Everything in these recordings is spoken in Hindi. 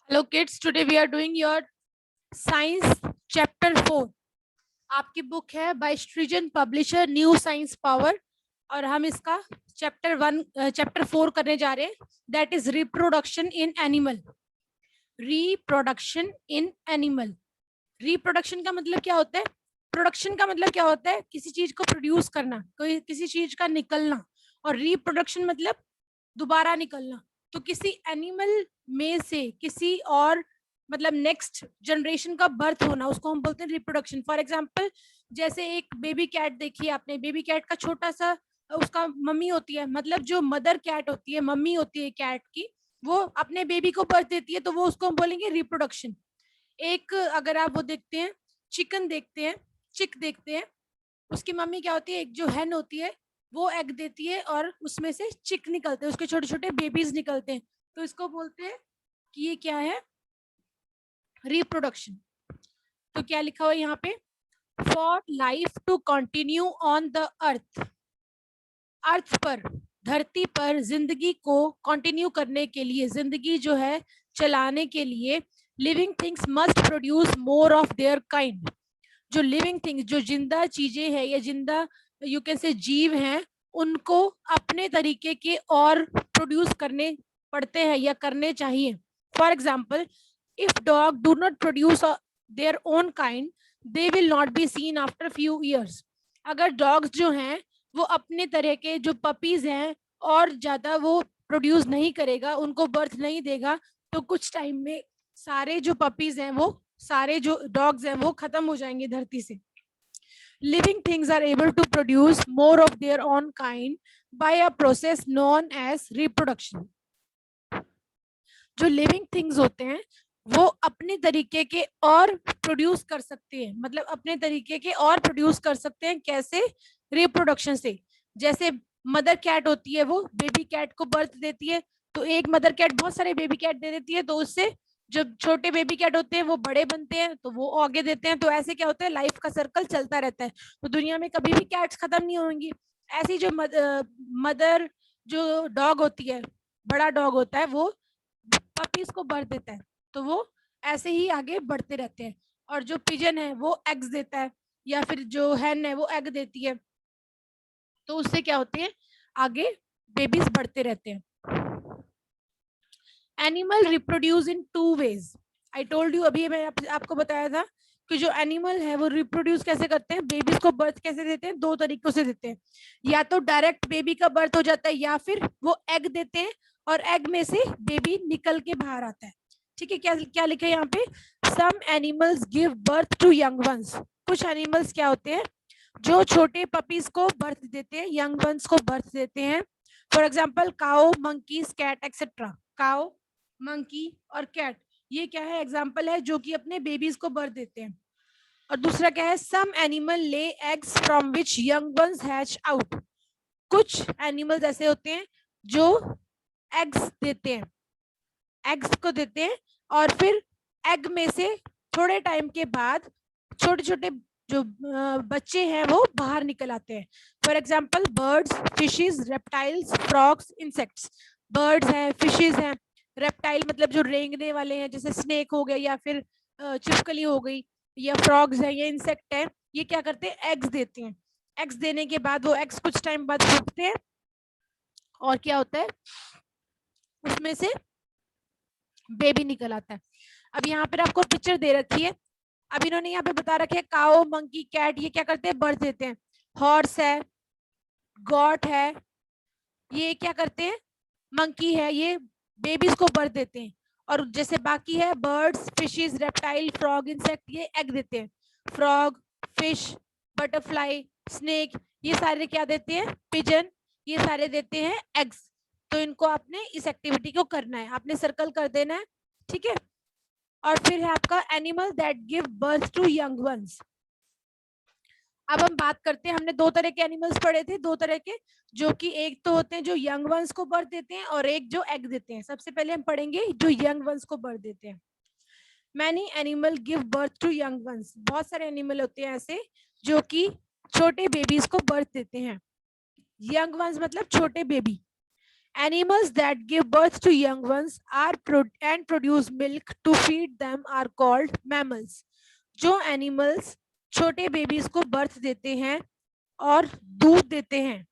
Hello kids, today we are doing your science chapter 4. आपकी बुक है बाय सृजन पब्लिशर न्यू साइंस पावर और हम इसका चैप्टर 4 करने जा रहे हैं. That is reproduction in animal. Reproduction in animal. Reproduction का मतलब क्या होता है? प्रोडक्शन का मतलब क्या होता है? किसी चीज को प्रोड्यूस करना, कोई किसी चीज का निकलना. और रिप्रोडक्शन मतलब दोबारा निकलना. तो किसी एनिमल में से किसी और मतलब नेक्स्ट जनरेशन का बर्थ होना, उसको हम बोलते हैं रिप्रोडक्शन. फॉर एग्जाम्पल, जैसे एक बेबी कैट देखी आपने. बेबी कैट का छोटा सा उसका मम्मी होती है, मतलब जो मदर कैट होती है, मम्मी होती है कैट की, वो अपने बेबी को बर्थ देती है, तो वो उसको हम बोलेंगे रिप्रोडक्शन. एक अगर आप वो देखते हैं, चिकन देखते हैं, चिक देखते हैं, उसकी मम्मी क्या होती है, एक जो हैन होती है वो एग देती है और उसमें से चिक निकलते हैं, उसके छोटे छोटे बेबीज निकलते हैं. तो इसको बोलते हैं कि ये क्या है? रिप्रोडक्शन. तो क्या लिखा हुआ है यहाँ पे? For life to continue on the earth. Earth पर, धरती पर जिंदगी को कंटिन्यू करने के लिए, जिंदगी जो है चलाने के लिए, living things must produce more of there kind. जो लिविंग थिंग्स, जो जिंदा चीजें हैं या जिंदा यू कैन से जीव हैं, उनको अपने तरीके के और प्रोड्यूस करने पड़ते हैं या करने चाहिए. For example, if dog do not produce their own kind, they will not be seen after few years. अगर डॉग्स जो हैं वो अपने तरह के जो पपीज हैं और ज्यादा वो प्रोड्यूस नहीं करेगा, उनको बर्थ नहीं देगा, तो कुछ टाइम में सारे जो पपीज हैं, वो सारे जो डॉग्स हैं वो खत्म हो जाएंगे धरती से. Living things are able to produce more of their own kind by a process known as reproduction. जो लिविंग थिंग्स होते हैं वो अपने तरीके के और प्रोड्यूस कर सकते हैं, मतलब अपने तरीके के और प्रोड्यूस कर सकते हैं. कैसे? रिप्रोडक्शन से. जैसे मदर कैट होती है, वो बेबी कैट को बर्थ देती है, तो एक मदर कैट बहुत सारे बेबी कैट दे देती है, तो उससे जो छोटे बेबी कैट होते हैं वो बड़े बनते हैं, तो वो आगे देते हैं. तो ऐसे क्या होता है, लाइफ का सर्कल चलता रहता है. तो दुनिया में कभी भी कैट्स खत्म नहीं होंगी. ऐसी जो मदर जो डॉग होती है, बड़ा डॉग होता है, वो पपीज को बर्थ देता है, तो वो ऐसे ही आगे बढ़ते रहते हैं. और जो पिजन है वो एग्स देता है, या फिर जो हैन है वो एग देती है, तो उससे क्या होते हैं, आगे बेबीज बढ़ते रहते हैं. Animal reproduce in 2 ways. I told you, अभी मैं आपको बताया था कि जो एनिमल है वो रिप्रोड्यूस कैसे करते हैं, बेबीज को बर्थ कैसे देते हैं. 2 तरीकों से देते हैं. या तो डायरेक्ट बेबी का बर्थ हो जाता है, या फिर वो एग देते हैं और एग में से बेबी निकल के बाहर आता है. ठीक है, क्या क्या लिखा है यहाँ पे? Some animals give birth to young ones. कुछ एनिमल्स क्या होते हैं जो छोटे पपीज को बर्थ देते हैं, यंग वंस को बर्थ देते हैं. For example, cow, monkeys, cat etcetera. Cow, monkey और कैट, ये क्या है? एग्जाम्पल है जो कि अपने बेबीज को बर्थ देते हैं. और दूसरा क्या है? Some animal lay eggs from which young ones hatch out. कुछ एनिमल्स ऐसे होते हैं जो एग्स देते हैं, एग्स को देते हैं, और फिर एग में से थोड़े टाइम के बाद छोटे छोटे जो बच्चे हैं वो बाहर निकल आते हैं. For example, birds, fishes, reptiles, frogs, insects. Birds हैं, फिशेस हैं, रेप्टाइल मतलब जो रेंगने वाले हैं, जैसे स्नेक हो गया, या फिर छिपकली हो गई, या फ्रॉग्स है, या इंसेक्ट है. ये क्या करते हैं? एग्स देते हैं. एग्स देने के बाद वो एग्स कुछ टाइम बाद फूटते हैं, और क्या होता है, उसमें से बेबी निकल आता है. अब यहाँ पर आपको पिक्चर दे रखी है. अब इन्होंने यहाँ पे बता रखे है, काओ, मंकी, कैट, ये क्या करते हैं? बर्थ देते हैं. हॉर्स है, गॉट है, ये क्या करते हैं? मंकी है, ये बेबीज को बर्थ देते हैं. और जैसे बाकी है, birds, fishes, reptile, frog, insect, ये एग देते हैं. फ्रॉग, फिश, बटरफ्लाई, स्नेक, ये सारे क्या देते हैं? पिजन, ये सारे देते हैं एग्स. तो इनको आपने इस एक्टिविटी को करना है, आपने सर्कल कर देना है. ठीक है. और फिर है आपका animal that give birth to young ones. अब हम बात करते हैं, हमने 2 तरह के एनिमल्स पढ़े थे, 2 तरह के, जो कि एक तो होते हैं जो यंग वंस को बर्थ देते हैं, और एक जो एग देते हैं. सबसे पहले हम पढ़ेंगे जो यंग वंस को बर्थ देते हैं. Many animal give birth to young ones. बहुत सारे एनिमल होते हैं ऐसे जो कि छोटे बेबीज को बर्थ देते हैं. यंग वंस मतलब छोटे baby. Animals that give birth to young ones and produce milk to feed them are called mammals. जो एनिमल्स छोटे बेबीज को बर्थ देते हैं और दूध देते हैं,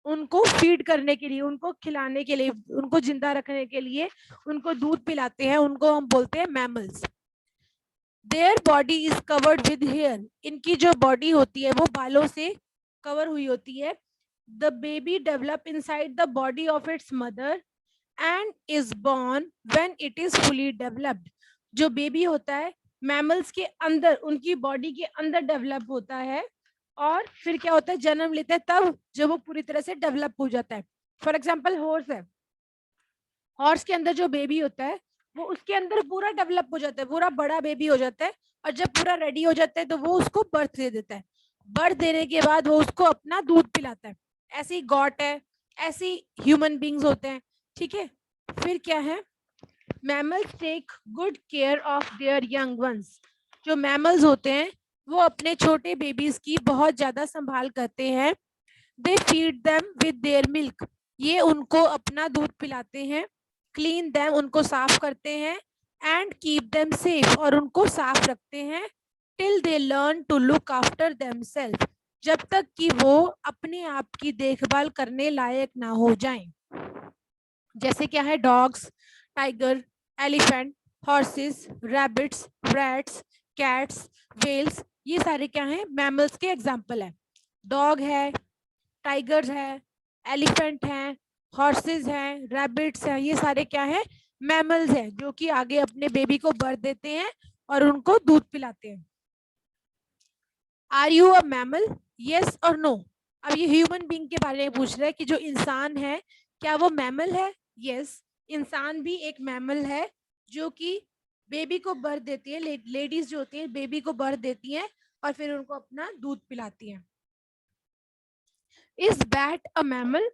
उनको फीड करने के लिए, उनको खिलाने के लिए, उनको जिंदा रखने के लिए उनको दूध पिलाते हैं, उनको हम बोलते हैं mammals. Their body is covered with hair. इनकी जो बॉडी होती है वो बालों से कवर हुई होती है. The baby develop inside the body of its mother and is born when it is fully developed. जो बेबी होता है मैमल्स के अंदर, उनकी बॉडी के अंदर डेवलप होता है और फिर क्या होता है, जन्म लेता है तब जब वो पूरी तरह से डेवलप हो जाता है. फॉर एग्जाम्पल हॉर्स है, हॉर्स के अंदर जो बेबी होता है वो उसके अंदर पूरा डेवलप हो जाता है, पूरा बड़ा बेबी हो जाता है, और जब पूरा रेडी हो जाता है तो वो उसको बर्थ दे देता है. बर्थ देने के बाद वो उसको अपना दूध पिलाता है. ऐसी गॉट है, ऐसी ह्यूमन बींग्स होते हैं. ठीक है, फिर क्या है, mammals take good care of their young ones. जो मैमल्स होते हैं वो अपने छोटे बेबीज की बहुत ज्यादा संभाल करते हैं. They feed them with their milk. ये उनको अपना दूध पिलाते हैं. क्लीन देम, उनको साफ करते हैं. एंड कीप देम सेफ, और उनको साफ रखते हैं. Till they learn to look after themselves. जब तक कि वो अपने आप की देखभाल करने लायक ना हो जाएं. जैसे क्या है, dogs, tiger, elephant, horses, rabbits, rats, cats, whales, ये सारे क्या हैं, मैमल्स के एग्जाम्पल है. डॉग है, टाइगर्स है, एलिफेंट है, हॉर्सेस हैं, रैबिट्स हैं, ये सारे क्या हैं, मैमल्स हैं, जो कि आगे अपने बेबी को बर्थ देते हैं और उनको दूध पिलाते हैं. Are you a mammal, yes और नो. अब ये ह्यूमन बीइंग के बारे में पूछ रहा है कि जो इंसान है क्या वो मैमल है. यस, इंसान भी एक मैमल है जो कि बेबी को बर्थ देती है. लेडीज जो होती हैं बेबी को बर्थ देती हैं और फिर उनको अपना दूध पिलाती हैं. इज बैट अ मैमल,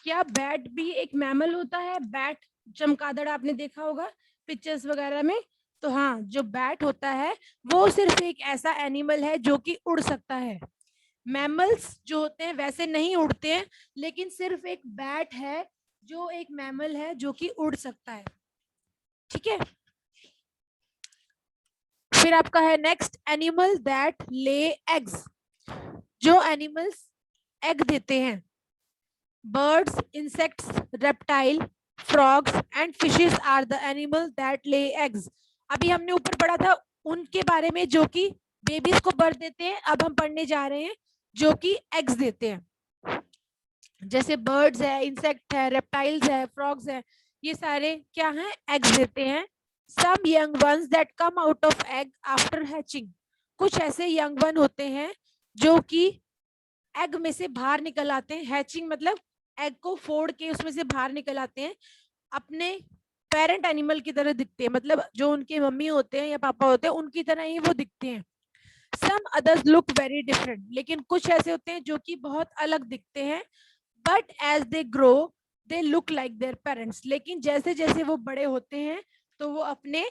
क्या बैट भी एक मैमल होता है. बैट, चमगादड़ आपने देखा होगा पिक्चर्स वगैरह में. तो हाँ, जो बैट होता है वो सिर्फ एक ऐसा एनिमल है जो कि उड़ सकता है. मैमल्स जो होते हैं वैसे नहीं उड़ते हैं, लेकिन सिर्फ एक बैट है जो एक मैमल है जो कि उड़ सकता है. ठीक है, फिर आपका है next, animal that lay eggs. जो एनिमल्स एग देते हैं. Birds, insects, reptile, frogs and fishes are the animal that lay eggs. अभी हमने ऊपर पढ़ा था उनके बारे में जो कि बेबीज को बर्थ देते हैं. अब हम पढ़ने जा रहे हैं जो कि एग्स देते हैं. जैसे बर्ड्स है, इंसेक्ट है, रेप्टाइल्स है, फ्रॉग्स है, ये सारे क्या हैं, एग्स देते हैं. Some young ones that come out of egg after hatching. कुछ ऐसे यंग वन होते हैं जो कि एग में से बाहर निकल आते हैं. हैचिंग मतलब एग को फोड़ के उसमें से बाहर निकल आते हैं. अपने पेरेंट एनिमल की तरह दिखते हैं, मतलब जो उनके मम्मी होते हैं या पापा होते हैं उनकी तरह ही वो दिखते हैं. Some others look very different. लेकिन कुछ ऐसे होते हैं जो कि बहुत अलग दिखते हैं. But as they grow they look like their parents. लेकिन जैसे जैसे वो बड़े होते हैं तो वो अपने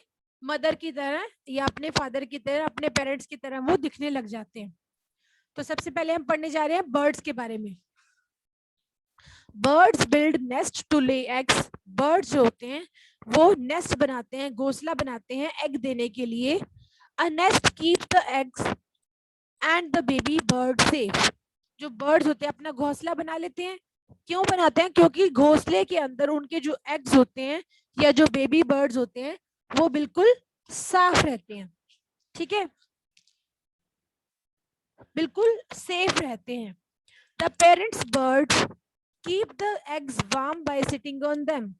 मदर की तरह या अपने फादर की तरह, अपने पेरेंट्स की तरह वो दिखने लग जाते हैं. तो सबसे पहले हम पढ़ने जा रहे हैं बर्ड्स के बारे में. Birds build nest to lay eggs. Birds जो होते हैं वो नेस्ट बनाते हैं, घोंसला बनाते हैं एग देने के लिए. अ nest keep the eggs and the baby bird safe. जो बर्ड्स होते हैं अपना घोंसला बना लेते हैं. क्यों बनाते हैं? क्योंकि घोंसले के अंदर उनके जो एग्स होते हैं या जो बेबी बर्ड्स होते हैं वो बिल्कुल साफ रहते हैं. ठीक है, बिल्कुल सेफ रहते हैं. The parents birds keep the eggs warm bye sitting on them.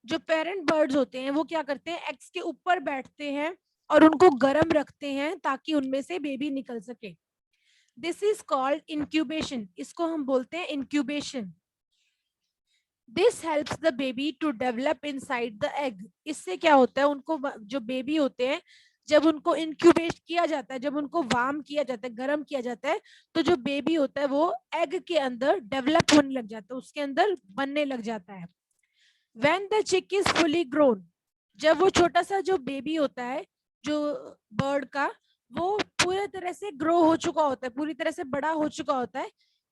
जो पेरेंट बर्ड्स होते हैं वो क्या करते हैं, एग्स के ऊपर बैठते हैं और उनको गर्म रखते हैं ताकि उनमें से बेबी निकल सके. This is called incubation. इसको हम बोलते हैं incubation. This helps the baby to develop inside the egg. इससे क्या होता है, उनको जो बेबी होते हैं जब उनको इंक्यूबेट किया जाता है, जब उनको वार्म किया जाता है, गर्म किया जाता है, तो जो बेबी होता है वो एग के अंदर डेवलप होने लग जाता है, उसके अंदर बनने लग जाता है. व्हेन द चिक इज फुली ग्रोन. जब वो छोटा सा जो बेबी होता है जो बर्ड का, वो पूरी तरह से ग्रो हो चुका होता है, पूरी तरह से बड़ा हो चुका होता है.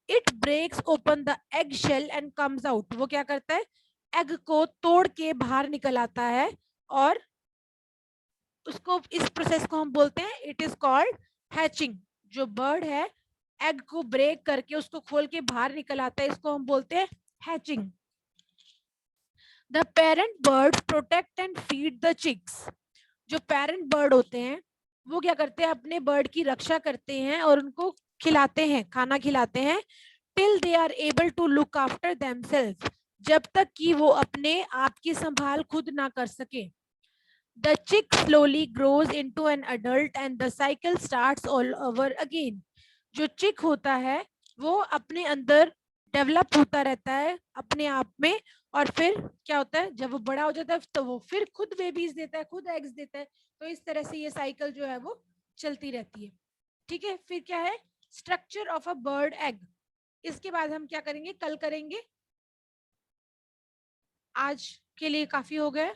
It breaks open the egg shell and comes out. वो क्या करता है, एग को तोड़ के बाहर निकल आता है और उसको, इस प्रोसेस को हम बोलते हैं, इट इज कॉल्ड हैचिंग। जो बर्ड है एग को ब्रेक करके उसको खोल के बाहर निकल आता है, इसको हम बोलते हैं hatching. The parent bird protect and feed the chicks. जो पेरेंट बर्ड होते हैं वो क्या करते हैं, अपने बर्ड की रक्षा करते हैं और उनको खिलाते हैं, खाना खिलाते हैं, till they are able to look after themselves, जब तक कि वो अपने आप की संभाल खुद ना कर सके। द चिक slowly grows into an adult and the cycle starts all over again. जो चिक होता है वो अपने अंदर डेवलप होता रहता है अपने आप में, और फिर क्या होता है, जब वो बड़ा हो जाता है तो वो फिर खुद बेबीज देता है, खुद एग्स देता है। तो इस तरह से ये साइकिल जो है वो चलती रहती है। ठीक है, फिर क्या है, structure of a bird egg. इसके बाद हम क्या करेंगे, कल करेंगे। आज के लिए काफी हो गया।